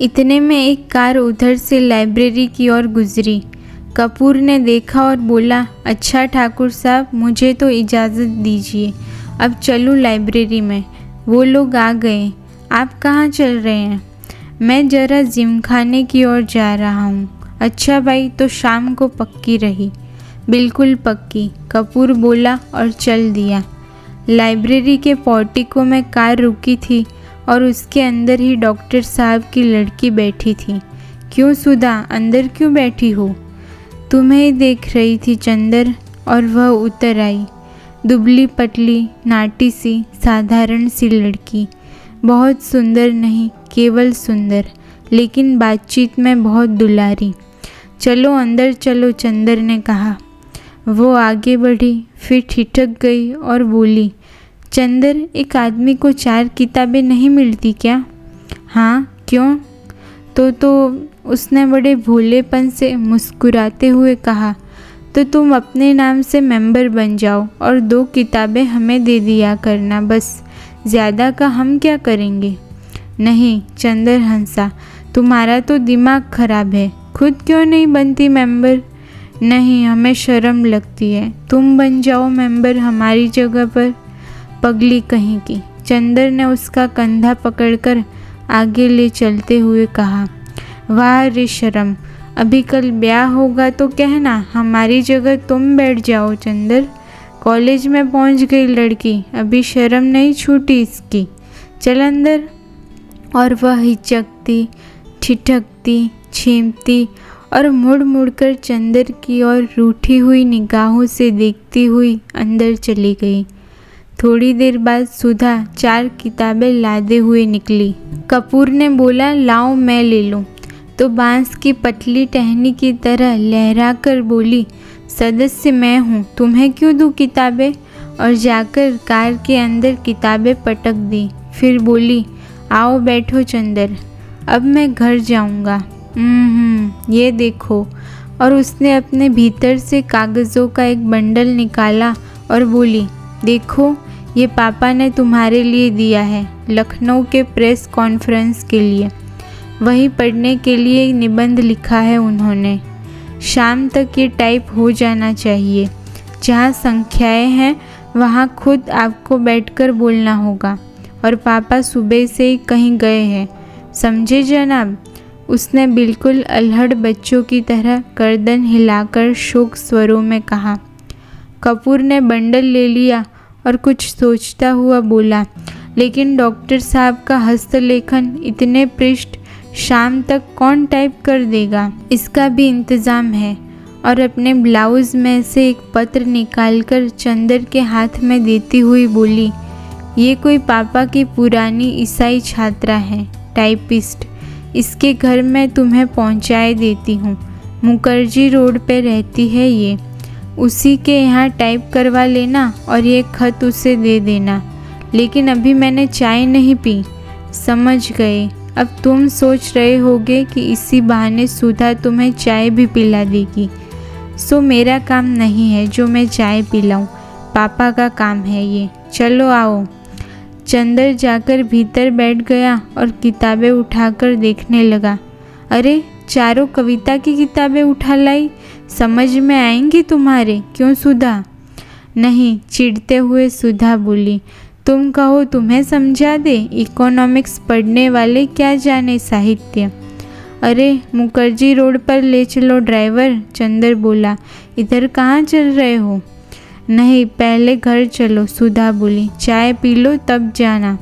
इतने में एक कार उधर से लाइब्रेरी की ओर गुजरी। कपूर ने देखा और बोला, अच्छा ठाकुर साहब, मुझे तो इजाज़त दीजिए, अब चलूँ लाइब्रेरी में। वो लोग आ गए। आप कहाँ चल रहे हैं? मैं ज़रा जिमखाने की ओर जा रहा हूँ। अच्छा भाई, तो शाम को पक्की रही। बिल्कुल पक्की, कपूर बोला और चल दिया। लाइब्रेरी के पोर्टिको में कार रुकी थी और उसके अंदर ही डॉक्टर साहब की लड़की बैठी थी। क्यों सुधा, अंदर क्यों बैठी हो? तुम्हें ही देख रही थी चंदर। और वह उतर आई। दुबली पतली, नाटी सी, साधारण सी लड़की। बहुत सुंदर नहीं, केवल सुंदर, लेकिन बातचीत में बहुत दुलारी। चलो अंदर चलो, चंदर ने कहा। वो आगे बढ़ी, फिर ठिठक गई और बोली, चंदर, एक आदमी को 4 किताबें नहीं मिलती क्या? हाँ, क्यों? तो उसने बड़े भोलेपन से मुस्कुराते हुए कहा, तो तुम अपने नाम से मेंबर बन जाओ और 2 किताबें हमें दे दिया करना, बस। ज़्यादा का हम क्या करेंगे? नहीं, चंदर हंसा, तुम्हारा तो दिमाग खराब है। खुद क्यों नहीं बनती मेंबर? नहीं, हमें शर्म लगती है। तुम बन जाओ मेंबर हमारी जगह पर। पगली कहीं की। चंदर ने उसका कंधा पकड़कर आगे ले चलते हुए कहा, वाह रे शर्म, अभी कल ब्याह होगा तो कहना हमारी जगह तुम बैठ जाओ। चंदर, कॉलेज में पहुंच गई लड़की, अभी शर्म नहीं छूटी इसकी। चल अंदर। और वह हिचकती, ठिठकती, छींपती और मुड़ मुड़कर चंदर की ओर रूठी हुई निगाहों से देखती हुई अंदर चली गई। थोड़ी देर बाद सुधा 4 किताबें लादे हुए निकली। कपूर ने बोला, लाओ मैं ले लूँ। तो बांस की पतली टहनी की तरह लहरा कर बोली, सदस्य मैं हूँ, तुम्हें क्यों दूँ किताबें? और जाकर कार के अंदर किताबें पटक दी। फिर बोली, आओ बैठो चंदर, अब मैं घर जाऊँगा। ये देखो। और उसने अपने भीतर से कागज़ों का एक बंडल निकाला और बोली, देखो, ये पापा ने तुम्हारे लिए दिया है, लखनऊ के प्रेस कॉन्फ्रेंस के लिए। वही पढ़ने के लिए एक निबंध लिखा है उन्होंने। शाम तक ये टाइप हो जाना चाहिए। जहाँ संख्याएं हैं वहाँ खुद आपको बैठकर बोलना होगा। और पापा सुबह से ही कहीं गए हैं, समझे जनाब? उसने बिल्कुल अल्हड़ बच्चों की तरह गर्दन हिलाकर शोक स्वरों में कहा। कपूर ने बंडल ले लिया और कुछ सोचता हुआ बोला, लेकिन डॉक्टर साहब का हस्तलेखन इतने पृष्ठ शाम तक कौन टाइप कर देगा? इसका भी इंतज़ाम है। और अपने ब्लाउज़ में से एक पत्र निकालकर चंदर के हाथ में देती हुई बोली, ये कोई पापा की पुरानी ईसाई छात्रा है, टाइपिस्ट। इसके घर में तुम्हें पहुंचाए देती हूँ। मुखर्जी रोड पे रहती है ये। उसी के यहाँ टाइप करवा लेना और ये खत उसे दे देना। लेकिन अभी मैंने चाय नहीं पी। समझ गए। अब तुम सोच रहे होगे कि इसी बहाने सुधा तुम्हें चाय भी पिला देगी। सो मेरा काम नहीं है जो मैं चाय पिलाऊं, पापा का काम है ये। चलो आओ। चंदर जाकर भीतर बैठ गया और किताबें उठाकर देखने लगा। अरे, 4 कविता की किताबें उठा लाई, समझ में आएंगी तुम्हारे? क्यों सुधा? नहीं, चिढ़ते हुए सुधा बोली, तुम कहो तुम्हें समझा दे, इकोनॉमिक्स पढ़ने वाले क्या जाने साहित्य। अरे, मुखर्जी रोड पर ले चलो ड्राइवर, चंदर बोला। इधर कहाँ चल रहे हो? नहीं, पहले घर चलो, सुधा बोली। चाय पी लो तब जाना।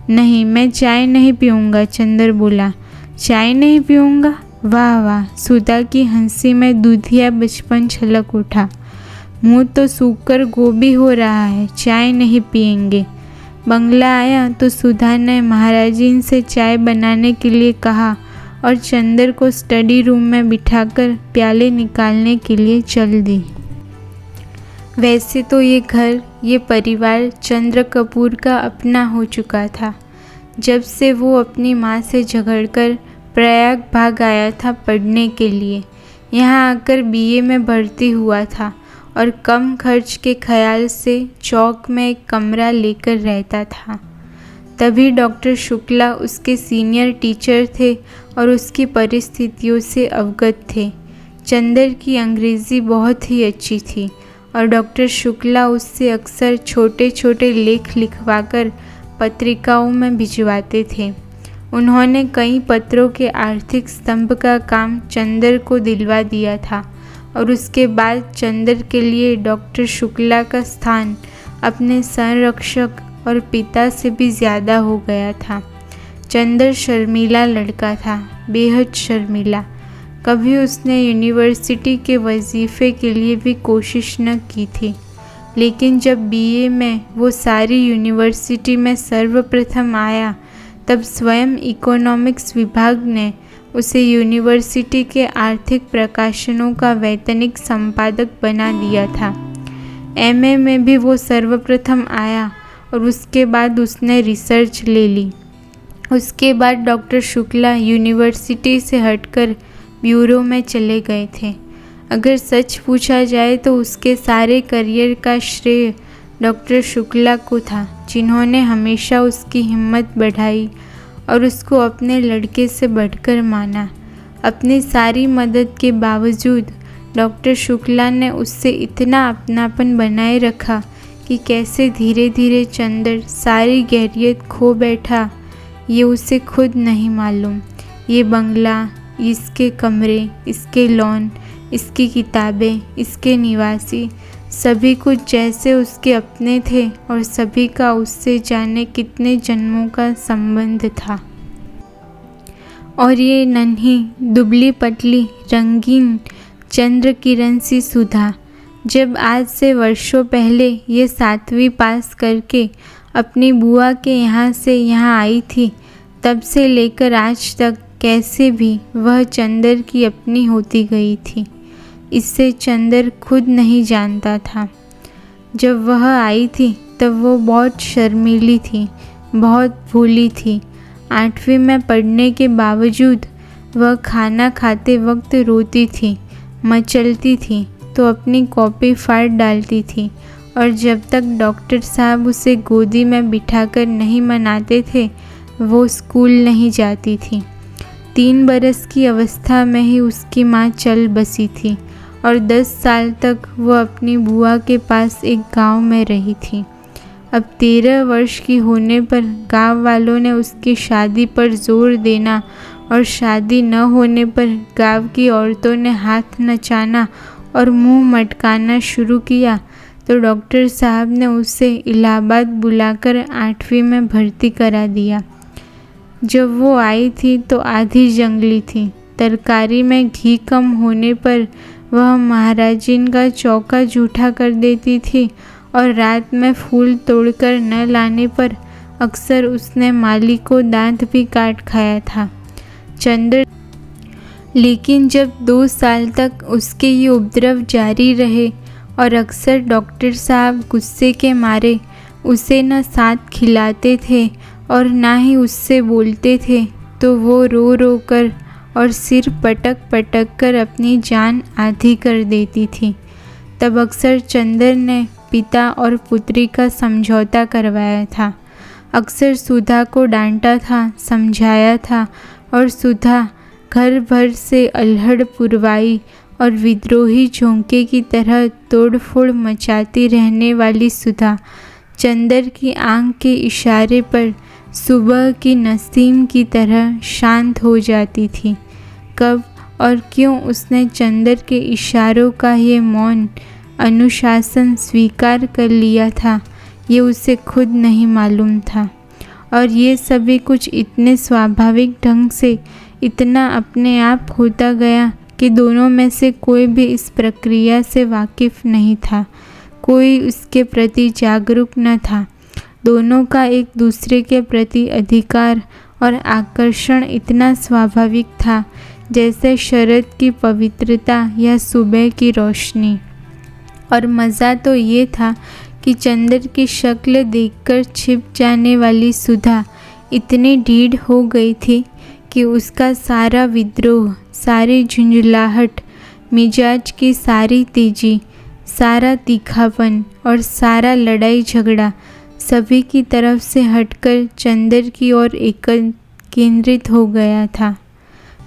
नहीं, मैं चाय नहीं पीऊँगा, चंदर बोला। चाय नहीं पीऊँगा? वाह वाह, सुधा की हंसी में दूधिया बचपन छलक उठा। मुँह तो सूखकर गोभी हो रहा है, चाय नहीं पिएंगे। बंगला आया तो सुधा ने महाराजीन से चाय बनाने के लिए कहा और चंदर को स्टडी रूम में बिठाकर प्याले निकालने के लिए चल दी। वैसे तो ये घर, ये परिवार चंद्र कपूर का अपना हो चुका था। जब से वो अपनी माँ से झगड़कर प्रयाग भाग आया था पढ़ने के लिए। यहाँ आकर बीए में भर्ती हुआ था और कम खर्च के ख्याल से चौक में एक कमरा लेकर रहता था। तभी डॉक्टर शुक्ला उसके सीनियर टीचर थे और उसकी परिस्थितियों से अवगत थे। चंदर की अंग्रेज़ी बहुत ही अच्छी थी और डॉक्टर शुक्ला उससे अक्सर छोटे छोटे लेख लिखवाकर पत्रिकाओं में भिजवाते थे। उन्होंने कई पत्रों के आर्थिक स्तंभ का काम चंदर को दिलवा दिया था और उसके बाद चंदर के लिए डॉक्टर शुक्ला का स्थान अपने संरक्षक और पिता से भी ज़्यादा हो गया था। चंदर शर्मीला लड़का था, बेहद शर्मीला। कभी उसने यूनिवर्सिटी के वजीफ़े के लिए भी कोशिश न की थी, लेकिन जब बीए में वो सारी यूनिवर्सिटी में सर्वप्रथम आया तब स्वयं इकोनॉमिक्स विभाग ने उसे यूनिवर्सिटी के आर्थिक प्रकाशनों का वैतनिक संपादक बना दिया था। एमए में भी वो सर्वप्रथम आया और उसके बाद उसने रिसर्च ले ली। उसके बाद डॉक्टर शुक्ला यूनिवर्सिटी से हटकर ब्यूरो में चले गए थे। अगर सच पूछा जाए तो उसके सारे करियर का श्रेय डॉक्टर शुक्ला को था, जिन्होंने हमेशा उसकी हिम्मत बढ़ाई और उसको अपने लड़के से बढ़कर माना। अपनी सारी मदद के बावजूद डॉक्टर शुक्ला ने उससे इतना अपनापन बनाए रखा कि कैसे धीरे धीरे चंदर सारी गैरियत खो बैठा, ये उसे खुद नहीं मालूम। ये बंगला, इसके कमरे, इसके लॉन, इसकी किताबें, इसके निवासी, सभी कुछ जैसे उसके अपने थे और सभी का उससे जाने कितने जन्मों का संबंध था। और ये नन्ही दुबली पतली रंगीन चंद्र किरण सी सुधा जब आज से वर्षों पहले ये 7वीं पास करके अपनी बुआ के यहाँ से यहाँ आई थी, तब से लेकर आज तक कैसे भी वह चंदर की अपनी होती गई थी। इससे चंदर खुद नहीं जानता था। जब वह आई थी तब वो बहुत शर्मीली थी, बहुत भोली थी। 8वीं में पढ़ने के बावजूद वह खाना खाते वक्त रोती थी, मचलती थी तो अपनी कॉपी फाड़ डालती थी और जब तक डॉक्टर साहब उसे गोदी में बिठाकर नहीं मनाते थे वो स्कूल नहीं जाती थी। 3 बरस की अवस्था में ही उसकी माँ चल बसी थी और 10 साल तक वह अपनी बुआ के पास एक गांव में रही थी। अब 13 वर्ष की होने पर गांव वालों ने उसकी शादी पर जोर देना और शादी न होने पर गांव की औरतों ने हाथ नचाना और मुंह मटकाना शुरू किया तो डॉक्टर साहब ने उसे इलाहाबाद बुलाकर 8वीं में भर्ती करा दिया। जब वो आई थी तो आधी जंगली थी। तरकारी में घी कम होने पर वह महाराजिन का चौका जूठा कर देती थी और रात में फूल तोड़कर न लाने पर अक्सर उसने माली को दांत भी काट खाया था। चंद्र लेकिन जब 2 साल तक उसके ये उपद्रव जारी रहे और अक्सर डॉक्टर साहब गुस्से के मारे उसे न साथ खिलाते थे और ना ही उससे बोलते थे तो वो रो रो कर और सिर पटक पटक कर अपनी जान आधी कर देती थी। तब अक्सर चंदर ने पिता और पुत्री का समझौता करवाया था। अक्सर सुधा को डांटा था, समझाया था और सुधा घर भर से अल्हड़ पुरवाई और विद्रोही झोंके की तरह तोड़फोड़ मचाती रहने वाली सुधा चंदर की आंख के इशारे पर सुबह की नसीम की तरह शांत हो जाती थी। कब और क्यों उसने चंदर के इशारों का ये मौन अनुशासन स्वीकार कर लिया था, ये उसे खुद नहीं मालूम था। और ये सभी कुछ इतने स्वाभाविक ढंग से, इतना अपने आप होता गया कि दोनों में से कोई भी इस प्रक्रिया से वाकिफ़ नहीं था, कोई उसके प्रति जागरूक न था। दोनों का एक दूसरे के प्रति अधिकार और आकर्षण इतना स्वाभाविक था जैसे शरद की पवित्रता या सुबह की रोशनी। और मज़ा तो ये था कि चंदर की शक्ल देखकर छिप जाने वाली सुधा इतनी ढीठ हो गई थी कि उसका सारा विद्रोह, सारी झुंझलाहट, मिजाज की सारी तेजी, सारा तीखापन और सारा लड़ाई झगड़ा सभी की तरफ से हटकर चंदर की ओर केंद्रित हो गया था।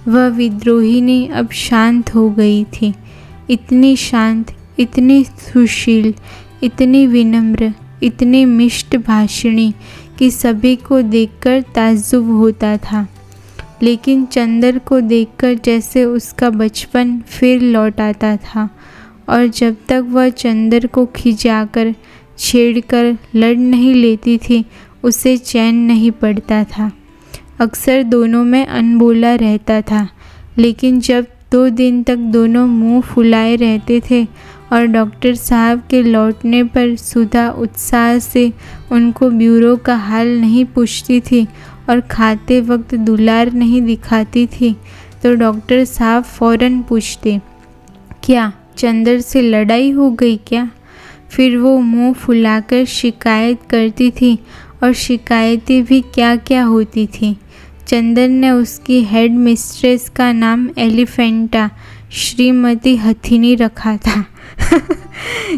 वह विद्रोहिनी अब शांत हो गई थी, इतनी शांत, इतनी सुशील, इतनी विनम्र, इतनी मिष्ट भाषिणी कि सभी को देखकर ताज्जुब होता था। लेकिन चंदर को देखकर जैसे उसका बचपन फिर लौट आता था, और जब तक वह चंदर को खिंचाकर, छेड़कर लड़ नहीं लेती थी, उसे चैन नहीं पड़ता था। अक्सर दोनों में अनबोला रहता था, लेकिन जब 2 दिन तक दोनों मुंह फुलाए रहते थे और डॉक्टर साहब के लौटने पर सुधा उत्साह से उनको ब्यूरो का हाल नहीं पूछती थी और खाते वक्त दुलार नहीं दिखाती थी, तो डॉक्टर साहब फ़ौरन पूछते, क्या चंदर से लड़ाई हो गई क्या? फिर वो मुंह फुलाकर शिकायत करती थी, और शिकायतें भी क्या क्या होती थी। चंदर ने उसकी हेड मिस्ट्रेस का नाम एलिफेंटा, श्रीमती हथिनी रखा था।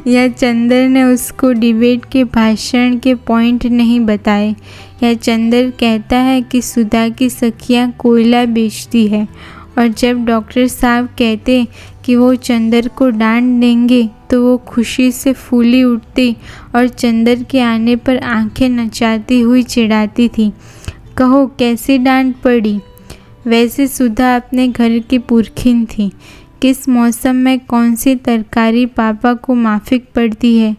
या चंदर ने उसको डिबेट के भाषण के पॉइंट नहीं बताए, या चंदर कहता है कि सुधा की सखियाँ कोयला बेचती है, और जब डॉक्टर साहब कहते कि वो चंदर को डांट देंगे तो वो खुशी से फूली उठती और चंदर के आने पर आंखें नचाती हुई चिढ़ाती थी, कहो कैसी डांट पड़ी? वैसे सुधा अपने घर की पुरखिन थी। किस मौसम में कौन सी तरकारी पापा को माफिक पड़ती है,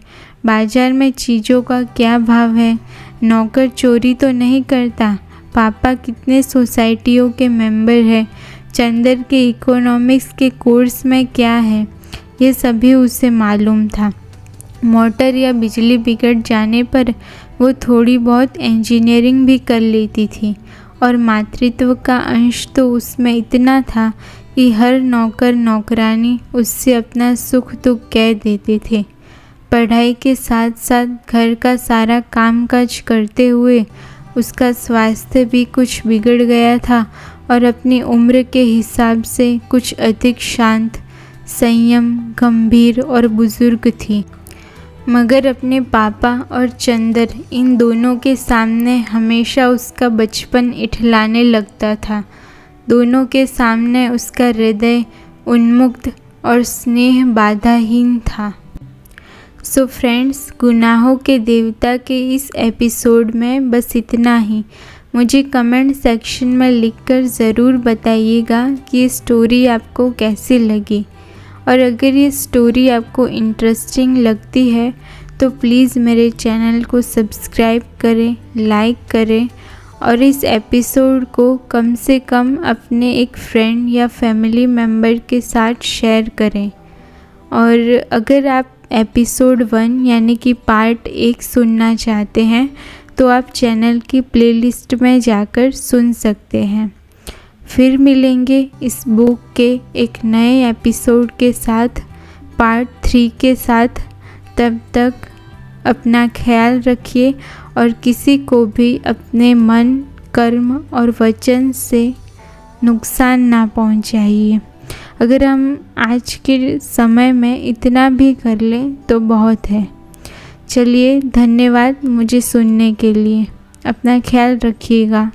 बाजार में चीज़ों का क्या भाव है, नौकर चोरी तो नहीं करता, पापा कितने सोसाइटियों के मेंबर हैं, चंदर के इकोनॉमिक्स के कोर्स में क्या है, ये सभी उसे मालूम था। मोटर या बिजली बिगड़ जाने पर वो थोड़ी बहुत इंजीनियरिंग भी कर लेती थी, और मातृत्व का अंश तो उसमें इतना था कि हर नौकर नौकरानी उससे अपना सुख दुख कह देते थे। पढ़ाई के साथ साथ घर का सारा कामकाज करते हुए उसका स्वास्थ्य भी कुछ बिगड़ गया था, और अपनी उम्र के हिसाब से कुछ अधिक शांत, संयम, गंभीर और बुजुर्ग थी। मगर अपने पापा और चंदर, इन दोनों के सामने हमेशा उसका बचपन इठलाने लगता था। दोनों के सामने उसका हृदय उन्मुक्त और स्नेह बाधाहीन था। सो फ्रेंड्स, गुनाहों के देवता के इस एपिसोड में बस इतना ही। मुझे कमेंट सेक्शन में लिखकर ज़रूर बताइएगा कि ये स्टोरी आपको कैसी लगी, और अगर ये स्टोरी आपको इंटरेस्टिंग लगती है तो प्लीज़ मेरे चैनल को सब्सक्राइब करें, लाइक करें, और इस एपिसोड को कम से कम अपने एक फ्रेंड या फैमिली मेम्बर के साथ शेयर करें। और अगर आप एपिसोड 1 यानी कि पार्ट 1 सुनना चाहते हैं तो आप चैनल की प्लेलिस्ट में जाकर सुन सकते हैं। फिर मिलेंगे इस बुक के एक नए एपिसोड के साथ, पार्ट 3 के साथ। तब तक अपना ख्याल रखिए और किसी को भी अपने मन, कर्म और वचन से नुकसान ना पहुंचाइए। अगर हम आज के समय में इतना भी कर लें तो बहुत है। चलिए, धन्यवाद मुझे सुनने के लिए। अपना ख्याल रखिएगा।